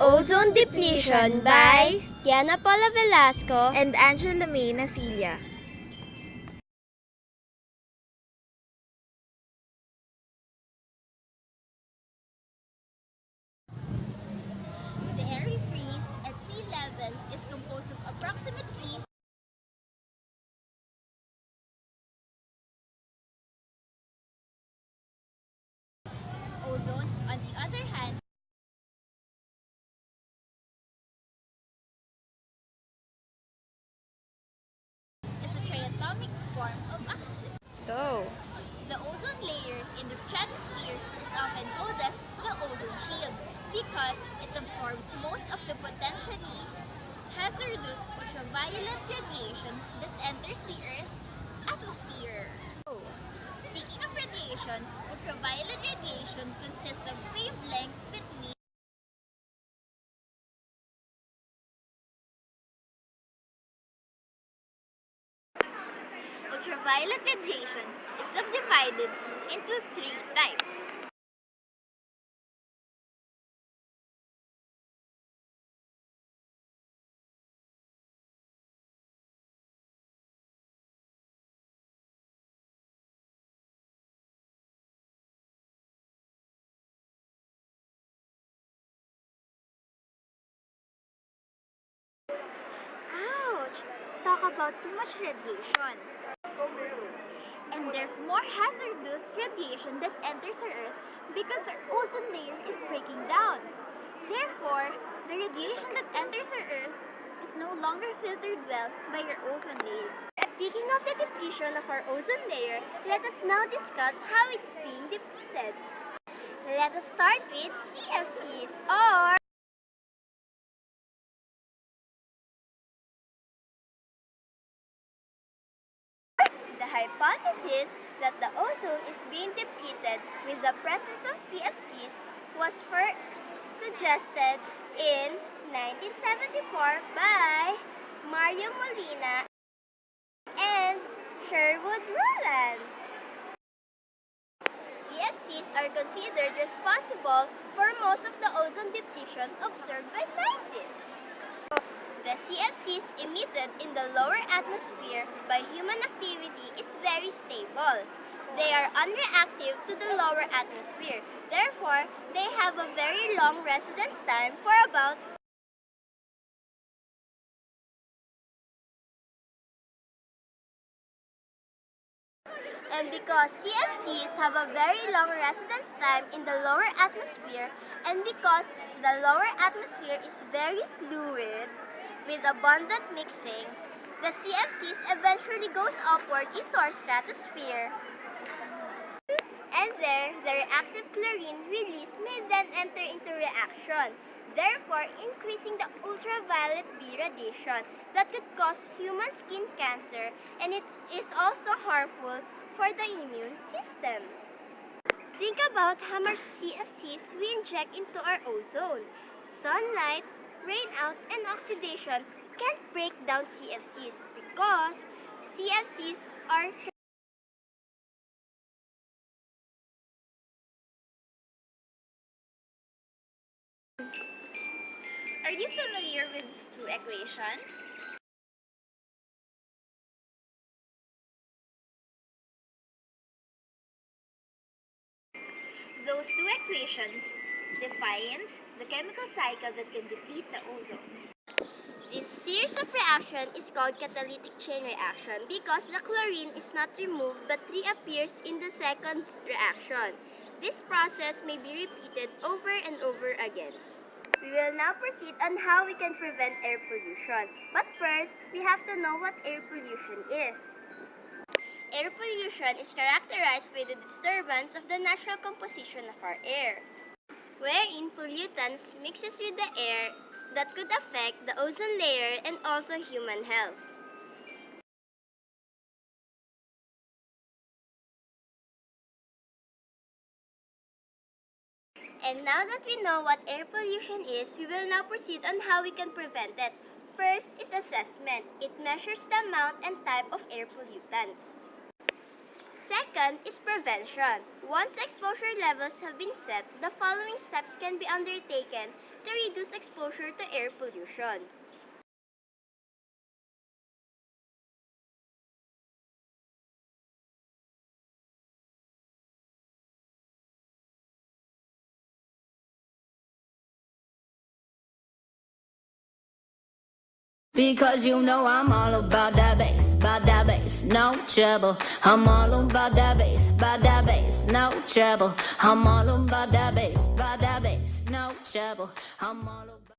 Ozone Depletion by Diana Paula Velasco and Angela May Nasilia. The air we breathe at sea level is composed of approximately ozone. On the other hand, is a triatomic form of oxygen. Go! The ozone layer in the stratosphere is often called as the ozone shield because it absorbs most of the potentially hazardous ultraviolet radiation that enters the Earth's atmosphere. Speaking of radiation, ultraviolet radiation consists of wavelength between ultraviolet radiation is subdivided into three types. Ouch! Talk about too much radiation. And there's more hazardous radiation that enters our Earth because our ozone layer is breaking down. Therefore, the radiation that enters our Earth is no longer filtered well by our ozone layer. Speaking of the depletion of our ozone layer, let us now discuss how it's being depleted. Let us start with CFCs or the hypothesis that the ozone is being depleted with the presence of CFCs was first suggested in 1974 by Mario Molina and Sherwood Rowland. CFCs are considered responsible for most of the ozone depletion observed by scientists. The CFCs emitted in the lower atmosphere by human activity is very stable. They are unreactive to the lower atmosphere. Therefore, they have a very long residence time for about and because CFCs have a very long residence time in the lower atmosphere and because the lower atmosphere is very fluid with abundant mixing, the CFCs eventually goes upward into our stratosphere. And there, the reactive chlorine release may then enter into reaction, therefore increasing the ultraviolet B radiation that could cause human skin cancer, and it is also harmful for the immune system. Think about how much CFCs we inject into our ozone. Sunlight, rainout, and oxidation can't break down CFCs because CFCs are Are you familiar with these two equations? Those two equations define the chemical cycle that can deplete the ozone. This series of reaction is called catalytic chain reaction because the chlorine is not removed but reappears in the second reaction. This process may be repeated over and over again. We will now proceed on how we can prevent air pollution. But first, we have to know what air pollution is. Air pollution is characterized by the disturbance of the natural composition of our air, wherein pollutants mixes with the air that could affect the ozone layer and also human health. And now that we know what air pollution is, we will now proceed on how we can prevent it. First is assessment. It measures the amount and type of air pollutants. Second is prevention. Once exposure levels have been set, the following steps can be undertaken to reduce exposure to air pollution. Because you know I'm all about that bass, no trouble. I'm all about that bass, no trouble. I'm all about that bass, no trouble. I'm all about